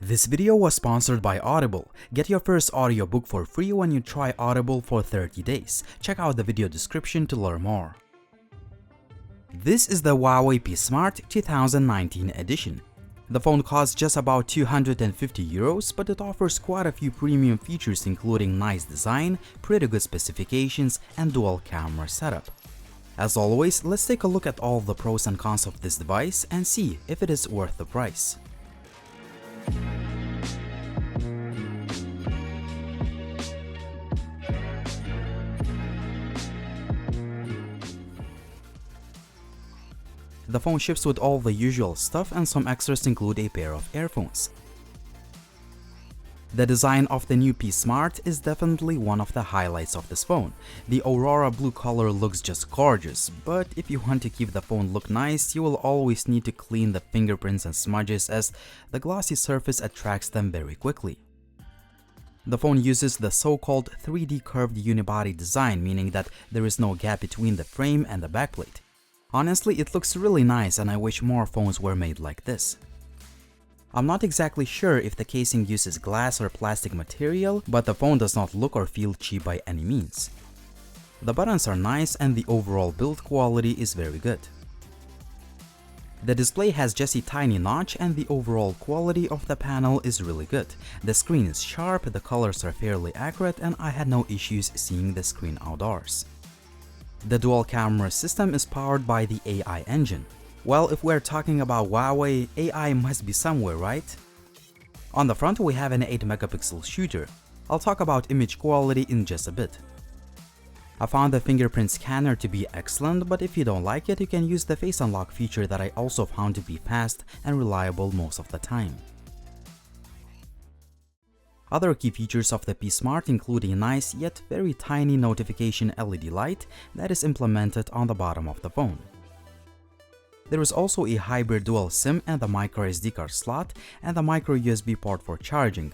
This video was sponsored by Audible. Get your first audiobook for free when you try Audible for 30 days. Check out the video description to learn more. This is the Huawei P Smart 2019 edition. The phone costs just about 250 euros, but it offers quite a few premium features including nice design, pretty good specifications, and dual camera setup. As always, let's take a look at all the pros and cons of this device and see if it is worth the price. The phone ships with all the usual stuff, and some extras include a pair of earphones. The design of the new P Smart is definitely one of the highlights of this phone. The Aurora blue color looks just gorgeous, but if you want to keep the phone look nice, you will always need to clean the fingerprints and smudges as the glossy surface attracts them very quickly. The phone uses the so-called 3D curved unibody design, meaning that there is no gap between the frame and the backplate. Honestly, it looks really nice and I wish more phones were made like this. I'm not exactly sure if the casing uses glass or plastic material, but the phone does not look or feel cheap by any means. The buttons are nice and the overall build quality is very good. The display has just a tiny notch and the overall quality of the panel is really good. The screen is sharp, the colors are fairly accurate, and I had no issues seeing the screen outdoors. The dual camera system is powered by the AI engine. Well, if we're talking about Huawei, AI must be somewhere, right? On the front we have an 8-megapixel shooter. I'll talk about image quality in just a bit. I found the fingerprint scanner to be excellent, but if you don't like it, you can use the face unlock feature that I also found to be fast and reliable most of the time. Other key features of the P Smart include a nice yet very tiny notification LED light that is implemented on the bottom of the phone. There is also a hybrid dual SIM and the micro SD card slot and the micro USB port for charging.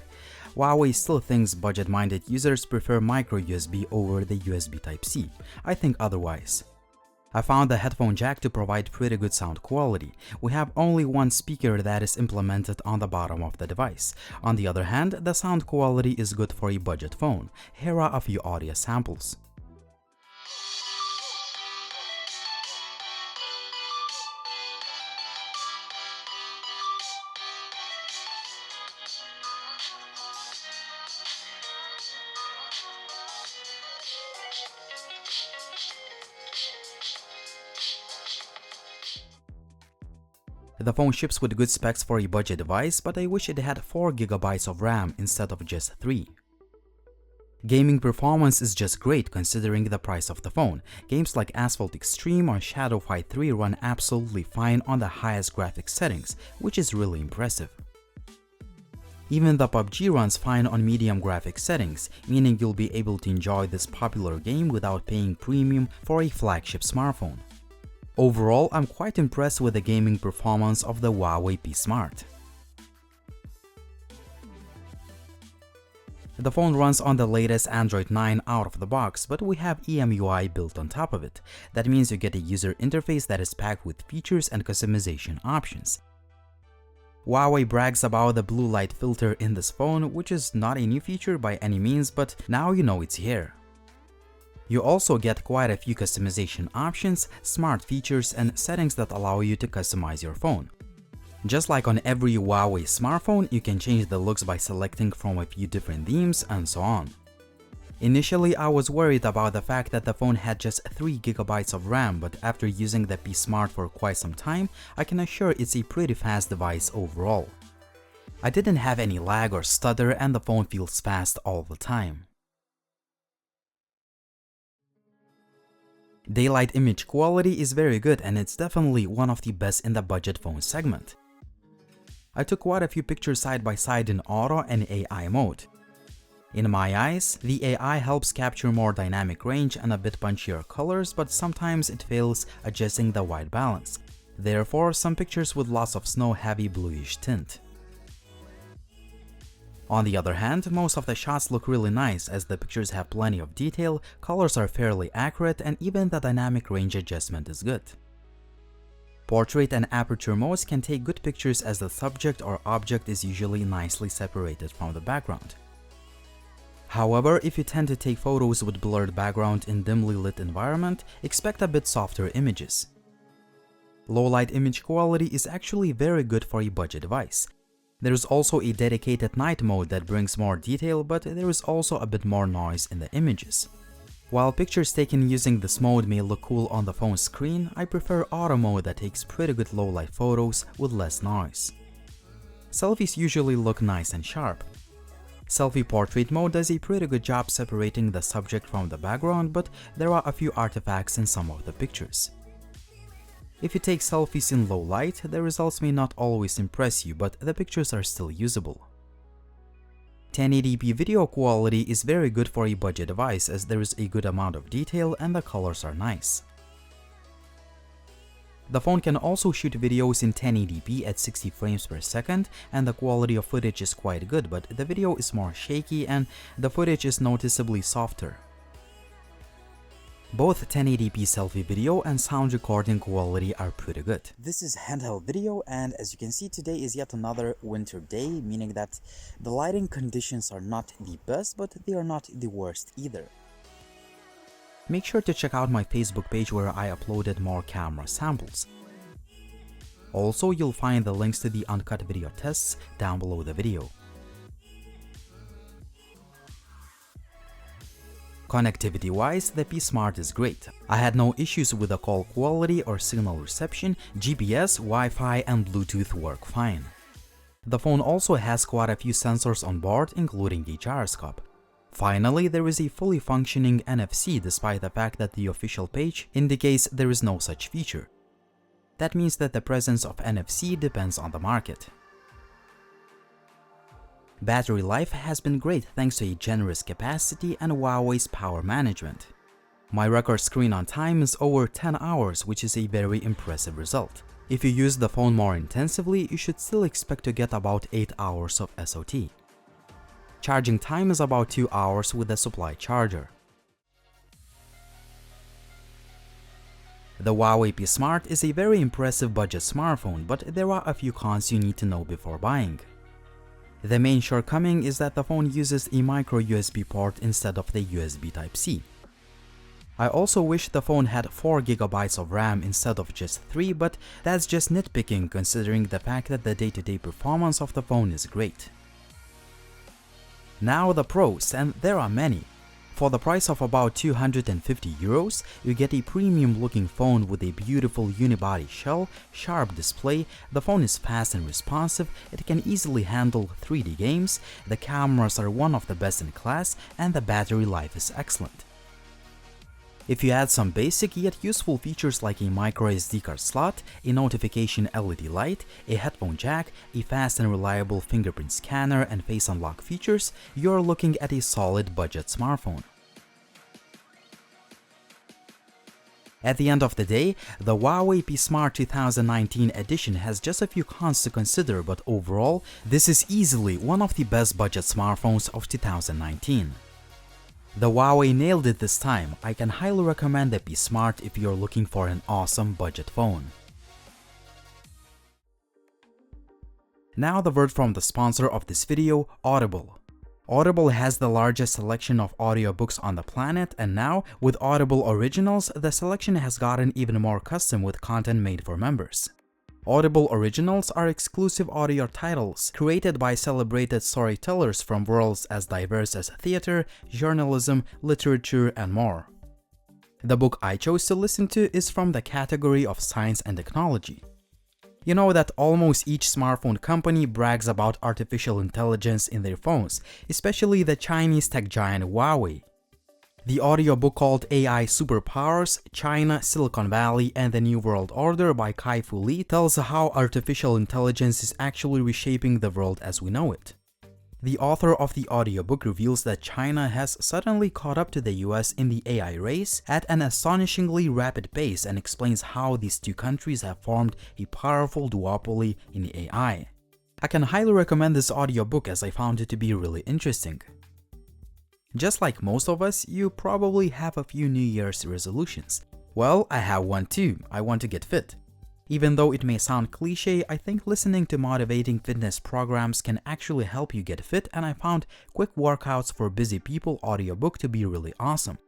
Huawei still thinks budget-minded users prefer micro USB over the USB Type-C. I think otherwise. I found the headphone jack to provide pretty good sound quality. We have only one speaker that is implemented on the bottom of the device. On the other hand, the sound quality is good for a budget phone. Here are a few audio samples. The phone ships with good specs for a budget device, but I wish it had 4 GB of RAM instead of just 3. Gaming performance is just great considering the price of the phone. Games like Asphalt Extreme or Shadow Fight 3 run absolutely fine on the highest graphics settings, which is really impressive. Even the PUBG runs fine on medium graphics settings, meaning you'll be able to enjoy this popular game without paying premium for a flagship smartphone. Overall, I'm quite impressed with the gaming performance of the Huawei P Smart. The phone runs on the latest Android 9 out of the box, but we have EMUI built on top of it. That means you get a user interface that is packed with features and customization options. Huawei brags about the blue light filter in this phone, which is not a new feature by any means, but now you know it's here. You also get quite a few customization options, smart features, and settings that allow you to customize your phone. Just like on every Huawei smartphone, you can change the looks by selecting from a few different themes and so on. Initially, I was worried about the fact that the phone had just 3 GB of RAM, but after using the P Smart for quite some time, I can assure it's a pretty fast device overall. I didn't have any lag or stutter and the phone feels fast all the time. Daylight image quality is very good and it's definitely one of the best in the budget phone segment. I took quite a few pictures side by side in auto and AI mode. In my eyes, the AI helps capture more dynamic range and a bit punchier colors, but sometimes it fails adjusting the white balance. Therefore, some pictures with lots of snow have a bluish tint. On the other hand, most of the shots look really nice as the pictures have plenty of detail, colors are fairly accurate, and even the dynamic range adjustment is good. Portrait and aperture modes can take good pictures as the subject or object is usually nicely separated from the background. However, if you tend to take photos with blurred background in dimly lit environment, expect a bit softer images. Low-light image quality is actually very good for a budget device. There is also a dedicated night mode that brings more detail, but there is also a bit more noise in the images. While pictures taken using this mode may look cool on the phone screen, I prefer auto mode that takes pretty good low-light photos with less noise. Selfies usually look nice and sharp. Selfie portrait mode does a pretty good job separating the subject from the background, but there are a few artifacts in some of the pictures. If you take selfies in low light, the results may not always impress you, but the pictures are still usable. 1080p video quality is very good for a budget device as there is a good amount of detail and the colors are nice. The phone can also shoot videos in 1080p at 60 frames per second and the quality of footage is quite good, but the video is more shaky and the footage is noticeably softer. Both 1080p selfie video and sound recording quality are pretty good. This is handheld video, and as you can see, today is yet another winter day, meaning that the lighting conditions are not the best, but they are not the worst either. Make sure to check out my Facebook page where I uploaded more camera samples. Also, you'll find the links to the uncut video tests down below the video. Connectivity-wise, the P Smart is great. I had no issues with the call quality or signal reception. GPS, Wi-Fi and Bluetooth work fine. The phone also has quite a few sensors on board, including a gyroscope. Finally, there is a fully functioning NFC despite the fact that the official page indicates there is no such feature. That means that the presence of NFC depends on the market. Battery life has been great thanks to a generous capacity and Huawei's power management. My record screen on time is over 10 hours, which is a very impressive result. If you use the phone more intensively, you should still expect to get about 8 hours of SOT. Charging time is about 2 hours with a supply charger. The Huawei P Smart is a very impressive budget smartphone, but there are a few cons you need to know before buying. The main shortcoming is that the phone uses a micro USB port instead of the USB Type-C. I also wish the phone had 4 GB of RAM instead of just 3, but that's just nitpicking considering the fact that the day-to-day performance of the phone is great. Now the pros, and there are many. For the price of about 250 euros, you get a premium looking phone with a beautiful unibody shell, sharp display, the phone is fast and responsive, it can easily handle 3D games, the cameras are one of the best in class, and the battery life is excellent. If you add some basic yet useful features like a micro SD card slot, a notification LED light, a headphone jack, a fast and reliable fingerprint scanner and face unlock features, you're looking at a solid budget smartphone. At the end of the day, the Huawei P Smart 2019 edition has just a few cons to consider, but overall, this is easily one of the best budget smartphones of 2019. The Huawei nailed it this time. I can highly recommend the P Smart if you're looking for an awesome budget phone. Now the word from the sponsor of this video, Audible. Audible has the largest selection of audiobooks on the planet, and now, with Audible Originals, the selection has gotten even more custom with content made for members. Audible Originals are exclusive audio titles created by celebrated storytellers from worlds as diverse as theater, journalism, literature, and more. The book I chose to listen to is from the category of science and technology. You know that almost each smartphone company brags about artificial intelligence in their phones, especially the Chinese tech giant Huawei. The audiobook called AI Superpowers, China, Silicon Valley, and the New World Order by Kai-Fu Lee tells how artificial intelligence is actually reshaping the world as we know it. The author of the audiobook reveals that China has suddenly caught up to the US in the AI race at an astonishingly rapid pace and explains how these two countries have formed a powerful duopoly in AI. I can highly recommend this audiobook as I found it to be really interesting. Just like most of us, you probably have a few New Year's resolutions. Well, I have one too. I want to get fit. Even though it may sound cliche, I think listening to motivating fitness programs can actually help you get fit, and I found Quick Workouts for Busy People audiobook to be really awesome.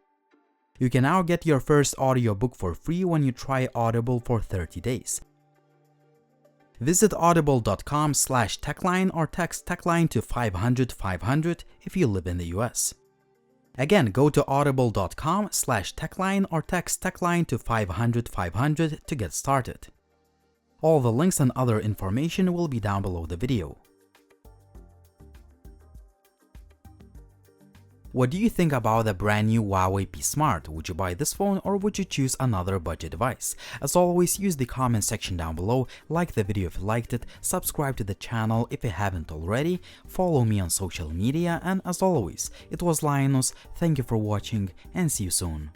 You can now get your first audiobook for free when you try Audible for 30 days. Visit audible.com/techline or text techline to 500-500 if you live in the US. Again, go to audible.com/techline or text techline to 500-500 to get started. All the links and other information will be down below the video. What do you think about the brand new Huawei P Smart? Would you buy this phone or would you choose another budget device? As always, use the comment section down below, like the video if you liked it, subscribe to the channel if you haven't already, follow me on social media, and as always, it was Linus, thank you for watching and see you soon.